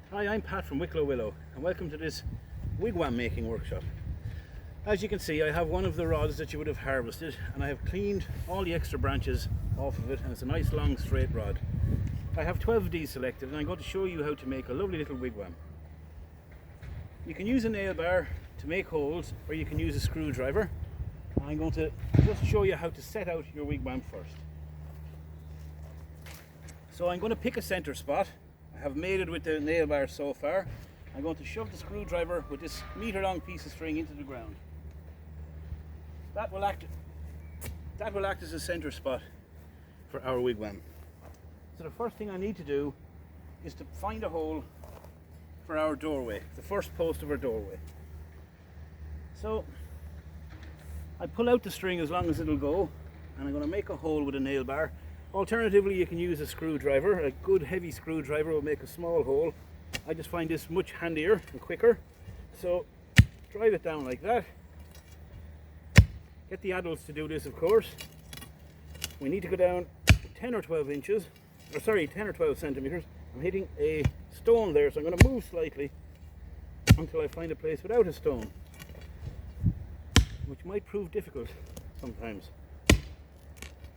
Hi, I'm Pat from Wicklow, Willow, and welcome to this wigwam making workshop. As you can see, I have one of the rods that you would have harvested, and I have cleaned all the extra branches off of it, and it's a nice long straight rod. I have 12 of these selected, and I'm going to show you how to make a lovely little wigwam. You can use a nail bar to make holes, or you can use a screwdriver. I'm going to just show you how to set out your wigwam first. So I'm going to pick a center spot. I have made it with the nail bar so far. I'm going to shove the screwdriver with this metre long piece of string into the ground. That will act as a center spot for our wigwam. So the first thing I need to do is to find a hole for our doorway, the first post of our doorway. So I pull out the string as long as it'll go, and I'm going to make a hole with a nail bar. Alternatively, you can use a screwdriver. A good heavy screwdriver will make a small hole. I just find this much handier and quicker. So drive it down like that. Get the adults to do this, of course. We need to go down 10 or 12 inches, or sorry, 10 or 12 centimeters. I'm hitting a stone there, so I'm going to move slightly until I find a place without a stone, which might prove difficult sometimes,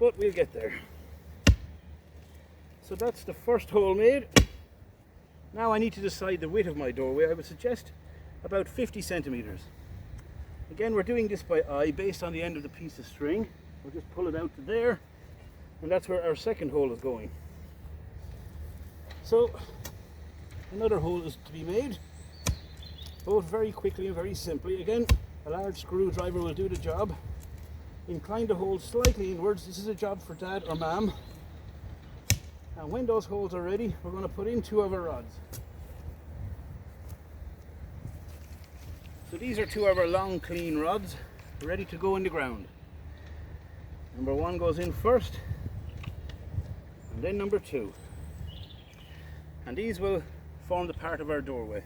but we'll get there. So that's the first hole made. Now I need to decide the width of my doorway. I would suggest about 50 centimeters. Again, we're doing this by eye based on the end of the piece of string. We'll just pull it out to there, and that's where our second hole is going. So another hole is to be made, both very quickly and very simply. Again, a large screwdriver will do the job. Incline the hole slightly inwards. This is a job for Dad or Mom. And when those holes are ready, we're going to put in 2 of our rods. So these are 2 of our long, clean rods, ready to go in the ground. Number 1 goes in first, and then number 2. And these will form the part of our doorway.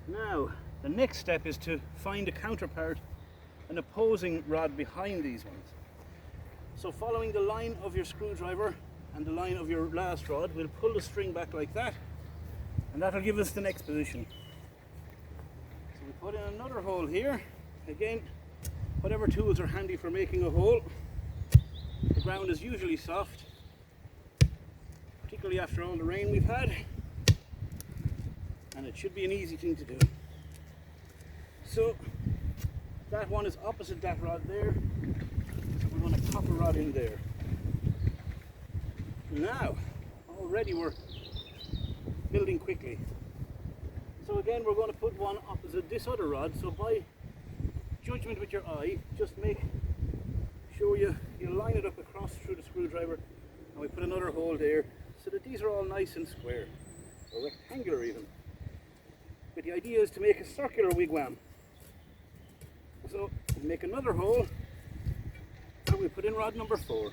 Now, the next step is to find a counterpart, an opposing rod behind these ones. So following the line of your screwdriver and the line of your last rod, we'll pull the string back like that, and that'll give us the next position. So we put in another hole here. Again, whatever tools are handy for making a hole. The ground is usually soft, particularly after all the rain we've had, and it should be an easy thing to do. So that one is opposite that rod there. We're going to pop a rod in there. Now, already we're building quickly. So again, we're going to put one opposite this other rod. So by judgment with your eye, just make sure you line it up across through the screwdriver, and we put another hole there so that these are all nice and square, or rectangular even. But the idea is to make a circular wigwam. So we make another hole, and we put in rod number 4.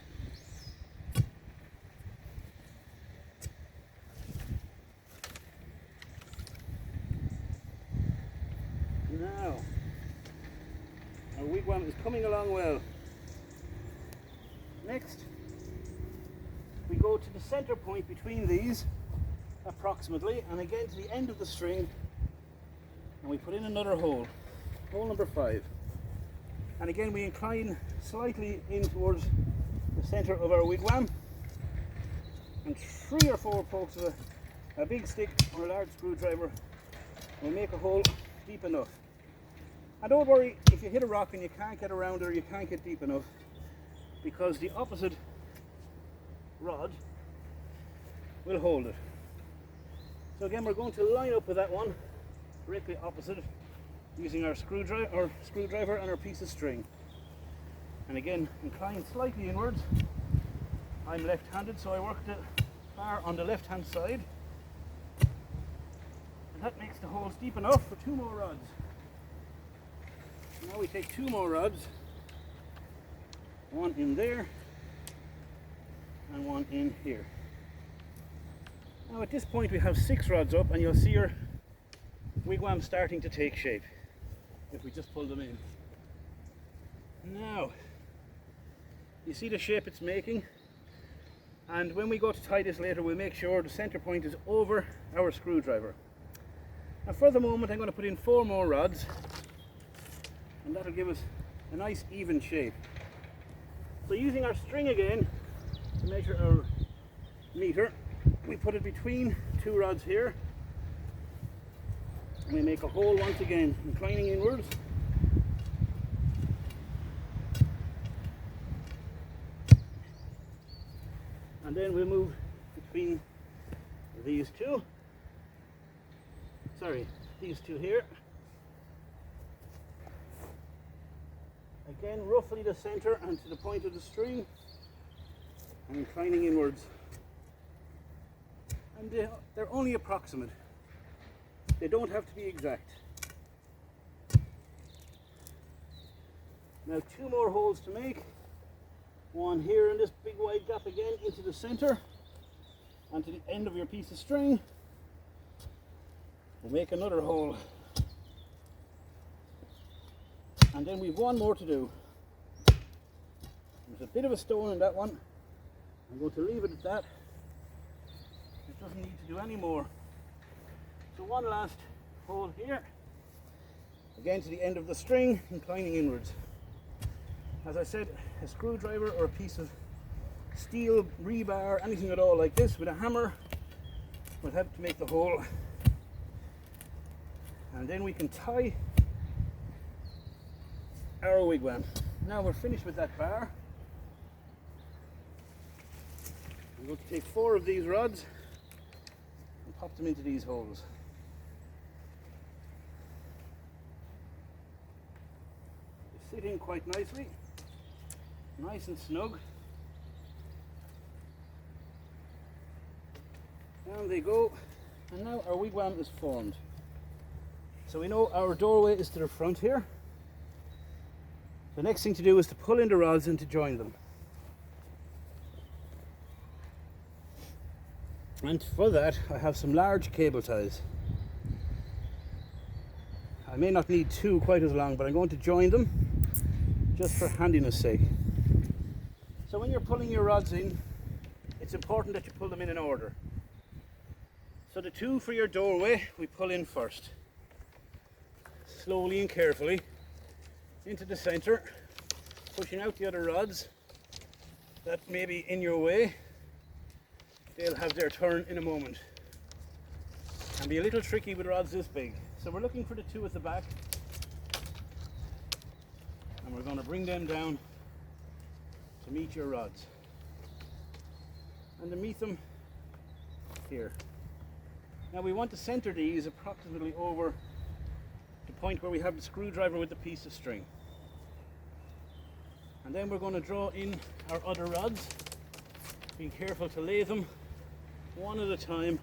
Now, our wigwam is coming along well. Next, we go to the center point between these, approximately, and again to the end of the string, and we put in another hole, hole number 5. And again, we incline slightly in towards the center of our wigwam, and 3 or 4 pokes of a big stick or a large screwdriver will make a hole deep enough. And don't worry if you hit a rock and you can't get around it or you can't get deep enough, because the opposite rod will hold it. So again, we're going to line up with that one directly opposite, using our screwdriver and our piece of string. And again, incline slightly inwards. I'm left-handed, so I work the bar on the left-hand side. And that makes the holes deep enough for 2 more rods. Now we take 2 more rods, one in there and one in here. Now at this point we have 6 rods up, and you'll see your wigwam starting to take shape if we just pull them in. Now, you see the shape it's making? And when we go to tie this later, we'll make sure the center point is over our screwdriver. Now for the moment, I'm going to put in 4 more rods, and that'll give us a nice even shape. So using our string again to measure our meter, we put it between 2 rods here, and we make a hole once again, inclining inwards. And then we'll move between these two. These two here. Again, roughly the center and to the point of the string, and inclining inwards. And they're only approximate. They don't have to be exact. Now 2 more holes to make. One here in this big wide gap again into the center and to the end of your piece of string. We'll make another hole. And then we've 1 more to do. There's a bit of a stone in that one. I'm going to leave it at that. It doesn't need to do any more. So 1 last hole here. Again to the end of the string, inclining inwards. As I said, a screwdriver or a piece of steel, rebar, anything at all like this with a hammer will help to make the hole. And then we can tie our wigwam. Now we're finished with that bar. I'm going to take 4 of these rods and pop them into these holes. They sit in quite nicely. Nice and snug. Down they go, and now our wigwam is formed. So we know our doorway is to the front here. The next thing to do is to pull in the rods and to join them. And for that I have some large cable ties. I may not need 2 quite as long, but I'm going to join them just for handiness sake. So when you're pulling your rods in, it's important that you pull them in order. So the 2 for your doorway, we pull in first. Slowly and carefully into the center, pushing out the other rods that may be in your way. They'll have their turn in a moment. And be a little tricky with rods this big. So we're looking for the 2 at the back. And we're going to bring them down to meet your rods, and to meet them here. Now we want to center these approximately over the point where we have the screwdriver with the piece of string. And then we're going to draw in our other rods, being careful to lay them 1 at a time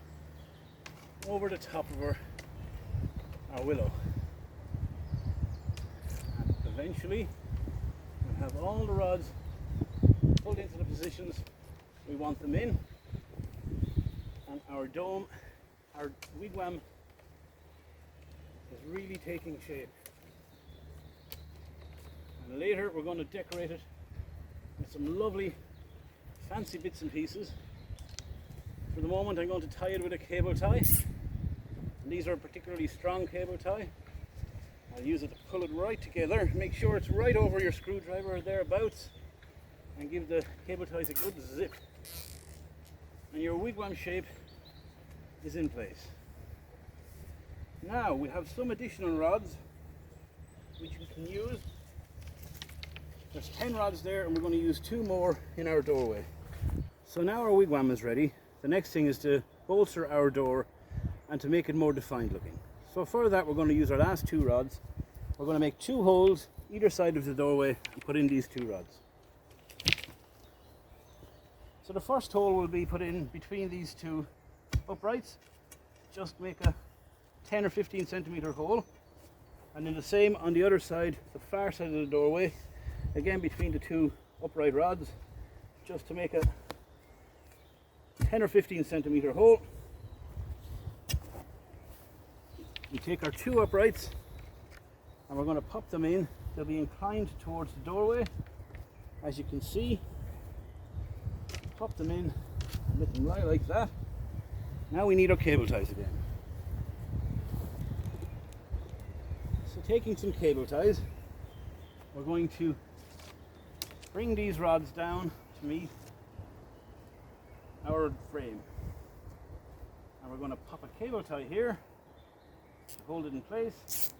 over the top of our willow. And eventually we'll have all the rods pulled into the positions we want them in, and our dome, our wigwam, is really taking shape. And later we're going to decorate it with some lovely fancy bits and pieces. For the moment I'm going to tie it with a cable tie, and these are a particularly strong cable tie. I'll use it to pull it right together, make sure it's right over your screwdriver or thereabouts, and give the cable ties a good zip. And your wigwam shape is in place. Now we have some additional rods which we can use. There's 10 rods there, and we're going to use 2 more in our doorway. So now our wigwam is ready. The next thing is to bolster our door and to make it more defined looking. So for that we're going to use our last 2 rods. We're going to make 2 holes either side of the doorway and put in these 2 rods. So the first hole will be put in between these 2 uprights. Just make a 10 or 15 centimeter hole, and then the same on the other side, the far side of the doorway, again between the 2 upright rods, just to make a 10 or 15 centimeter hole. We take our 2 uprights and we're going to pop them in. They'll be inclined towards the doorway, as you can see. Pop them in Let them lie like that. Now we need our cable ties again. So taking some cable ties, we're going to bring these rods down to meet our frame. And we're going to pop a cable tie here to hold it in place,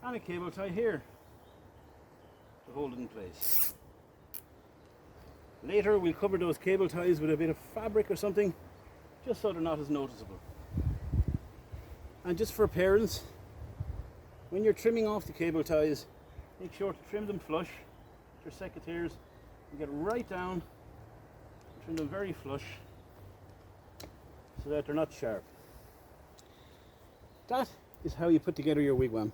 and a cable tie here to hold it in place. Later we'll cover those cable ties with a bit of fabric or something, just so they're not as noticeable. And just for appearance, when you're trimming off the cable ties, make sure to trim them flush with your secateurs and get right down and trim them very flush so that they're not sharp. That is how you put together your wigwam.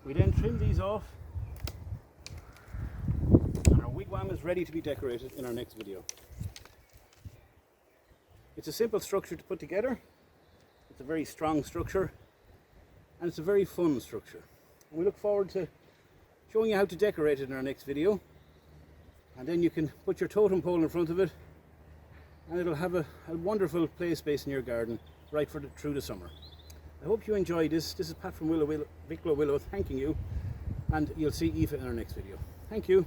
We then trim these off, and our wigwam is ready to be decorated in our next video. It's a simple structure to put together, it's a very strong structure, and it's a very fun structure. And we look forward to showing you how to decorate it in our next video. And then you can put your totem pole in front of it, and it'll have a wonderful play space in your garden right through the summer. I hope you enjoyed this. This is Pat from Wicklow, Willow, thanking you, and you'll see Aoife in our next video. Thank you.